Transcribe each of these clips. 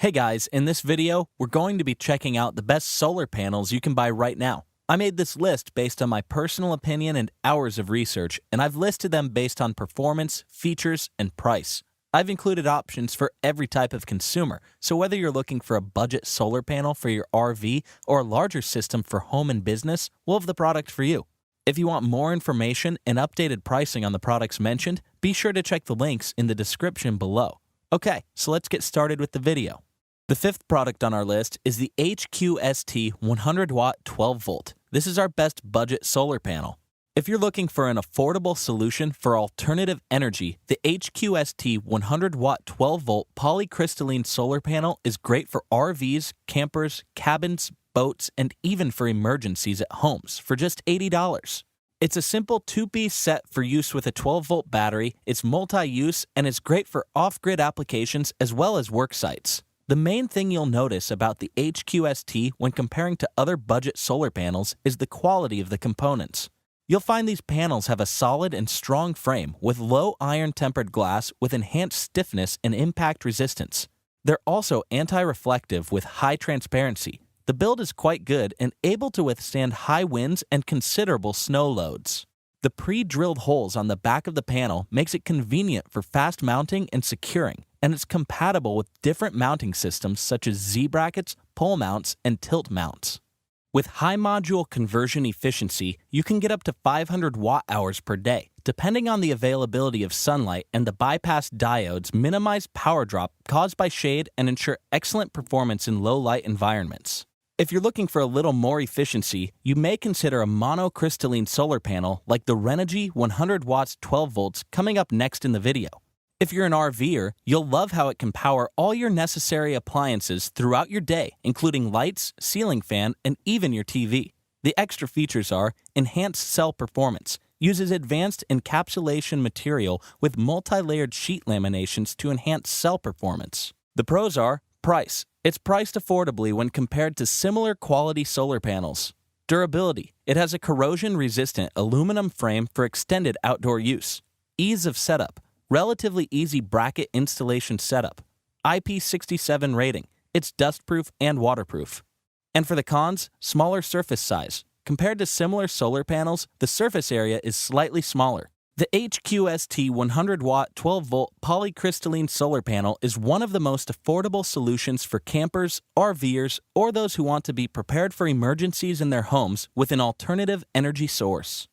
Hey guys, in this video, we're going to be checking out the best solar panels you can buy right now. I made this list based on my personal opinion and hours of research, and I've listed them based on performance, features, and price. I've included options for every type of consumer, so whether you're looking for a budget solar panel for your RV or a larger system for home and business, we'll have the product for you. If you want more information and updated pricing on the products mentioned, be sure to check the links in the description below. Okay, so let's get started with the video. The fifth product on our list is the HQST 100-watt 12-volt. This is our best budget solar panel. If you're looking for an affordable solution for alternative energy, the HQST 100-watt 12-volt polycrystalline solar panel is great for RVs, campers, cabins, boats, and even for emergencies at homes for just $80. It's a simple two-piece set for use with a 12-volt battery, it's multi-use, and is great for off-grid applications as well as work sites. The main thing you'll notice about the HQST when comparing to other budget solar panels is the quality of the components. You'll find these panels have a solid and strong frame with low iron-tempered glass with enhanced stiffness and impact resistance. They're also anti-reflective with high transparency. The build is quite good and able to withstand high winds and considerable snow loads. The pre-drilled holes on the back of the panel makes it convenient for fast mounting and securing, and it's compatible with different mounting systems such as Z-brackets, pole mounts, and tilt mounts. With high module conversion efficiency, you can get up to 500 watt-hours per day. Depending on the availability of sunlight, and the bypass diodes minimize power drop caused by shade and ensure excellent performance in low-light environments. If you're looking for a little more efficiency, you may consider a monocrystalline solar panel like the Renogy 100 watts 12 volts coming up next in the video. If you're an RVer, you'll love how it can power all your necessary appliances throughout your day, including lights, ceiling fan, and even your TV. The extra features are enhanced cell performance, uses advanced encapsulation material with multi-layered sheet laminations to enhance cell performance. The pros are price. It's priced affordably when compared to similar quality solar panels. Durability. It has a corrosion-resistant aluminum frame for extended outdoor use. Ease of setup. Relatively easy bracket installation setup. IP67 rating. It's dustproof and waterproof. And for the cons, smaller surface size. Compared to similar solar panels, the surface area is slightly smaller. The HQST 100-watt 12-volt polycrystalline solar panel is one of the most affordable solutions for campers, RVers, or those who want to be prepared for emergencies in their homes with an alternative energy source.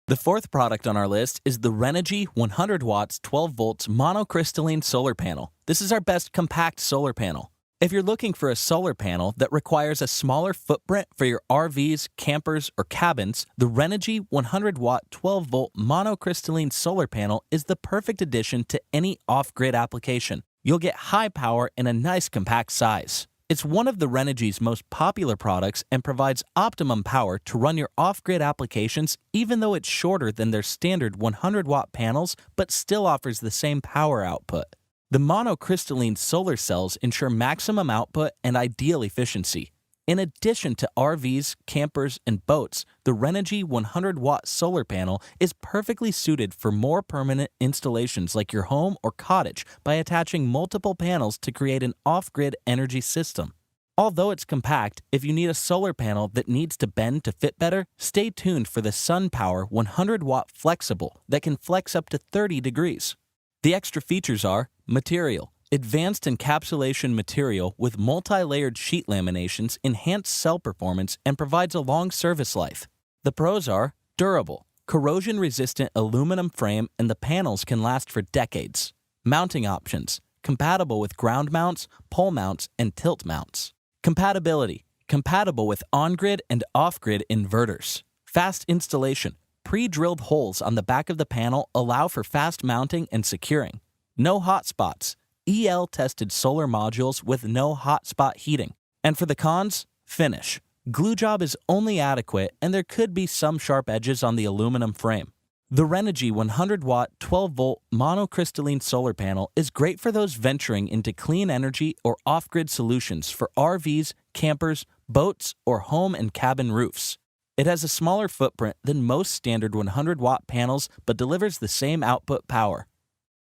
The fourth product on our list is the Renogy 100 watts 12 volts monocrystalline solar panel. This is our best compact solar panel. If you're looking for a solar panel that requires a smaller footprint for your RVs, campers, or cabins, the Renogy 100 watt 12 volt monocrystalline solar panel is the perfect addition to any off-grid application. You'll get high power in a nice compact size. It's one of the Renogy's most popular products and provides optimum power to run your off-grid applications even though it's shorter than their standard 100-watt panels but still offers the same power output. The monocrystalline solar cells ensure maximum output and ideal efficiency. In addition to RVs, campers, and boats, the Renogy 100-watt solar panel is perfectly suited for more permanent installations like your home or cottage by attaching multiple panels to create an off-grid energy system. Although it's compact, if you need a solar panel that needs to bend to fit better, stay tuned for the SunPower 100-watt flexible that can flex up to 30 degrees. The extra features are material. Advanced encapsulation material with multi-layered sheet laminations enhance cell performance and provides a long service life. The pros are durable, corrosion-resistant aluminum frame, and the panels can last for decades. Mounting options, compatible with ground mounts, pole mounts, and tilt mounts. Compatibility, compatible with on-grid and off-grid inverters. Fast installation, pre-drilled holes on the back of the panel allow for fast mounting and securing. No hotspots. EL-tested solar modules with no hotspot heating. And for the cons, finish. Glue job is only adequate and there could be some sharp edges on the aluminum frame. The Renogy 100-watt 12-volt monocrystalline solar panel is great for those venturing into clean energy or off-grid solutions for RVs, campers, boats, or home and cabin roofs. It has a smaller footprint than most standard 100-watt panels but delivers the same output power.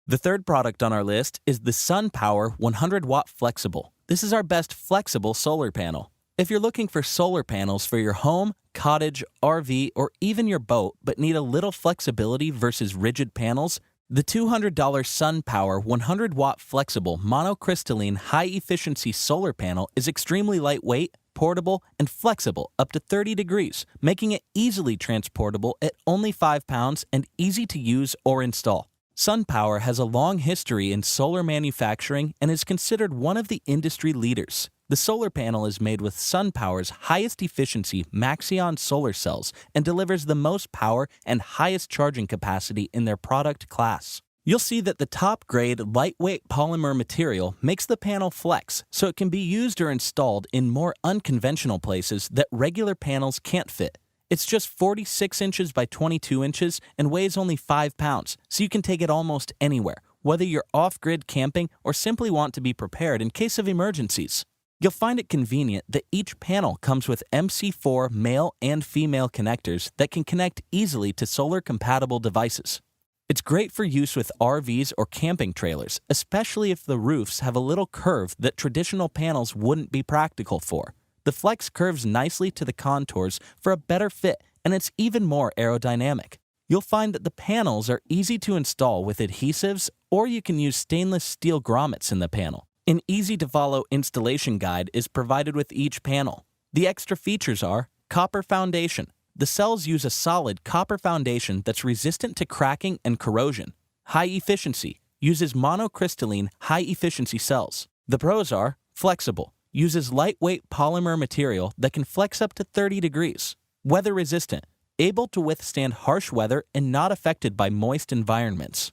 The third product on our list is the SunPower 100-watt flexible. This is our best flexible solar panel. If you're looking for solar panels for your home, cottage, RV, or even your boat but need a little flexibility versus rigid panels, the $200 SunPower 100-watt flexible monocrystalline high-efficiency solar panel is extremely lightweight, portable, and flexible up to 30 degrees, making it easily transportable at only 5 pounds and easy to use or install. SunPower has a long history in solar manufacturing and is considered one of the industry leaders. The solar panel is made with SunPower's highest efficiency Maxion solar cells and delivers the most power and highest charging capacity in their product class. You'll see that the top-grade lightweight polymer material makes the panel flex so it can be used or installed in more unconventional places that regular panels can't fit. It's just 46 inches by 22 inches and weighs only 5 pounds, so you can take it almost anywhere, whether you're off-grid camping or simply want to be prepared in case of emergencies. You'll find it convenient that each panel comes with MC4 male and female connectors that can connect easily to solar-compatible devices. It's great for use with RVs or camping trailers, especially if the roofs have a little curve that traditional panels wouldn't be practical for. The flex curves nicely to the contours for a better fit, and it's even more aerodynamic. You'll find that the panels are easy to install with adhesives, or you can use stainless steel grommets in the panel. An easy-to-follow installation guide is provided with each panel. The extra features are copper foundation. The cells use a solid copper foundation that's resistant to cracking and corrosion. High efficiency. Uses monocrystalline high-efficiency cells. The pros are flexible. Uses lightweight polymer material that can flex up to 30 degrees. Weather-resistant. Able to withstand harsh weather and not affected by moist environments.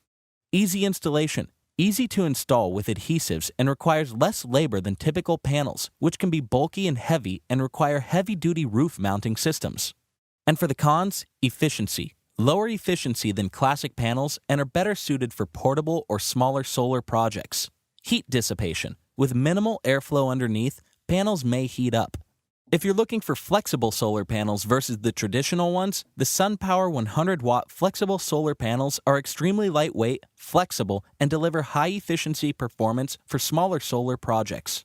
Easy installation. Easy to install with adhesives and requires less labor than typical panels, which can be bulky and heavy and require heavy-duty roof mounting systems. And for the cons, efficiency. Lower efficiency than classic panels and are better suited for portable or smaller solar projects. Heat dissipation. With minimal airflow underneath, panels may heat up. If you're looking for flexible solar panels versus the traditional ones, the SunPower 100-watt flexible solar panels are extremely lightweight, flexible, and deliver high-efficiency performance for smaller solar projects.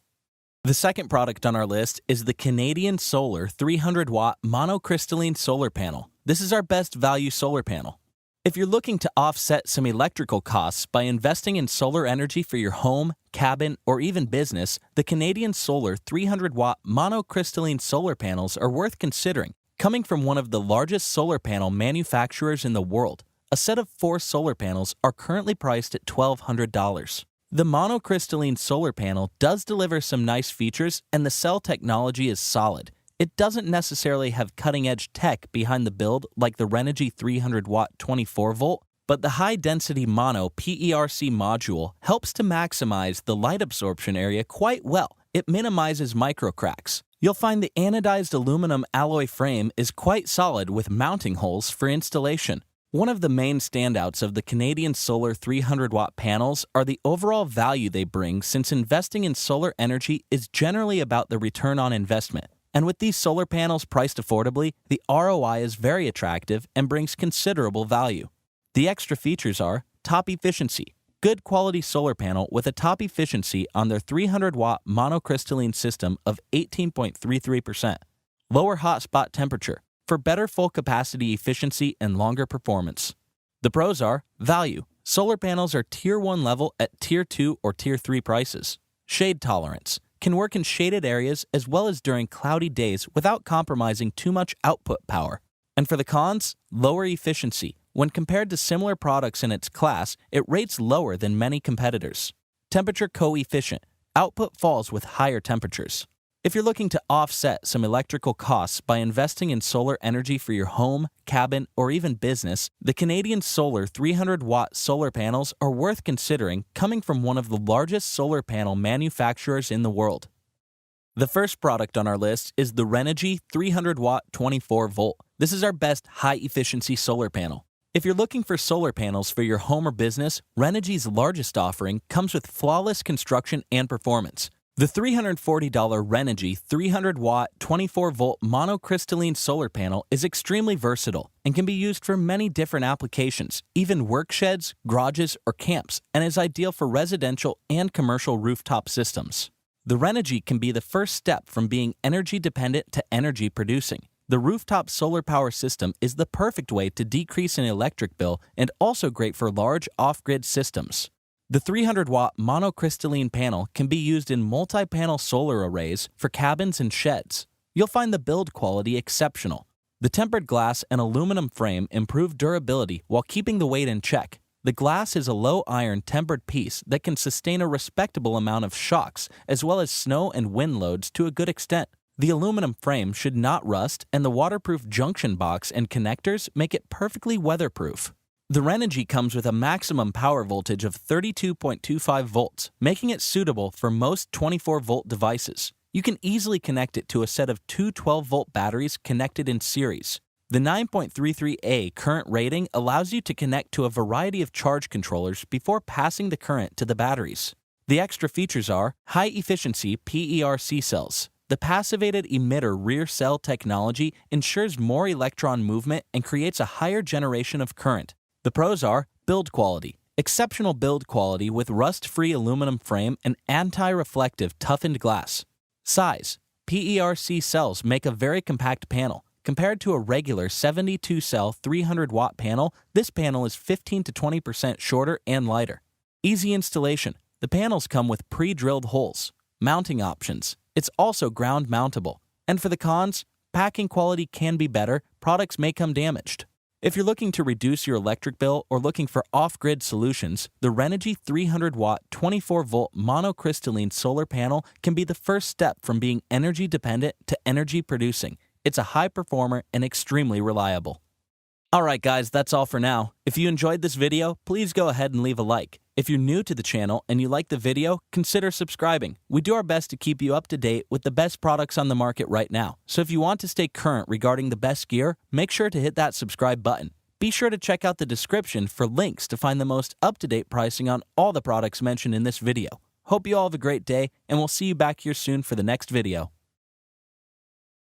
The second product on our list is the Canadian Solar 300-watt monocrystalline solar panel. This is our best value solar panel. If you're looking to offset some electrical costs by investing in solar energy for your home, cabin, or even business, the Canadian Solar 300-watt monocrystalline solar panels are worth considering. Coming from one of the largest solar panel manufacturers in the world, a set of 4 solar panels are currently priced at $1,200. The monocrystalline solar panel does deliver some nice features, and the cell technology is solid. It doesn't necessarily have cutting-edge tech behind the build like the Renogy 300-watt 24-volt, but the high-density mono PERC module helps to maximize the light absorption area quite well. It minimizes microcracks. You'll find the anodized aluminum alloy frame is quite solid with mounting holes for installation. One of the main standouts of the Canadian Solar 300-watt panels are the overall value they bring, since investing in solar energy is generally about the return on investment. And with these solar panels priced affordably, the ROI is very attractive and brings considerable value. The extra features are top efficiency. Good quality solar panel with a top efficiency on their 300-watt monocrystalline system of 18.33%. Lower hotspot temperature for better full capacity efficiency and longer performance. The pros are value. Solar panels are Tier 1 level at Tier 2 or Tier 3 prices. Shade tolerance. Can work in shaded areas as well as during cloudy days without compromising too much output power. And for the cons, lower efficiency. When compared to similar products in its class, it rates lower than many competitors. Temperature coefficient. Output falls with higher temperatures. If you're looking to offset some electrical costs by investing in solar energy for your home, cabin, or even business, the Canadian Solar 300-watt solar panels are worth considering, coming from one of the largest solar panel manufacturers in the world. The first product on our list is the Renogy 300-watt 24-volt. This is our best high-efficiency solar panel. If you're looking for solar panels for your home or business, Renogy's largest offering comes with flawless construction and performance. The $340 Renogy 300-watt 24-volt monocrystalline solar panel is extremely versatile and can be used for many different applications, even work sheds, garages, or camps, and is ideal for residential and commercial rooftop systems. The Renogy can be the first step from being energy dependent to energy producing. The rooftop solar power system is the perfect way to decrease an electric bill and also great for large off-grid systems. The 300-watt monocrystalline panel can be used in multi-panel solar arrays for cabins and sheds. You'll find the build quality exceptional. The tempered glass and aluminum frame improve durability while keeping the weight in check. The glass is a low-iron tempered piece that can sustain a respectable amount of shocks as well as snow and wind loads to a good extent. The aluminum frame should not rust, and the waterproof junction box and connectors make it perfectly weatherproof. The Renogy comes with a maximum power voltage of 32.25 volts, making it suitable for most 24-volt devices. You can easily connect it to a set of two 12-volt batteries connected in series. The 9.33A current rating allows you to connect to a variety of charge controllers before passing the current to the batteries. The extra features are high-efficiency PERC cells. The passivated emitter rear cell technology ensures more electron movement and creates a higher generation of current. The pros are build quality. Exceptional build quality with rust-free aluminum frame and anti-reflective toughened glass. Size. PERC cells make a very compact panel. Compared to a regular 72-cell 300-watt panel, this panel is 15 to 20% shorter and lighter. Easy installation. The panels come with pre-drilled holes. Mounting options. It's also ground mountable. And for the cons, packing quality can be better. Products may come damaged. If you're looking to reduce your electric bill or looking for off-grid solutions, the Renogy 300-watt 24-volt monocrystalline solar panel can be the first step from being energy dependent to energy producing. It's a high performer and extremely reliable. Alright guys, that's all for now. If you enjoyed this video, please go ahead and leave a like. If you're new to the channel and you like the video, consider subscribing. We do our best to keep you up to date with the best products on the market right now. So if you want to stay current regarding the best gear, make sure to hit that subscribe button. Be sure to check out the description for links to find the most up-to-date pricing on all the products mentioned in this video. Hope you all have a great day, and we'll see you back here soon for the next video.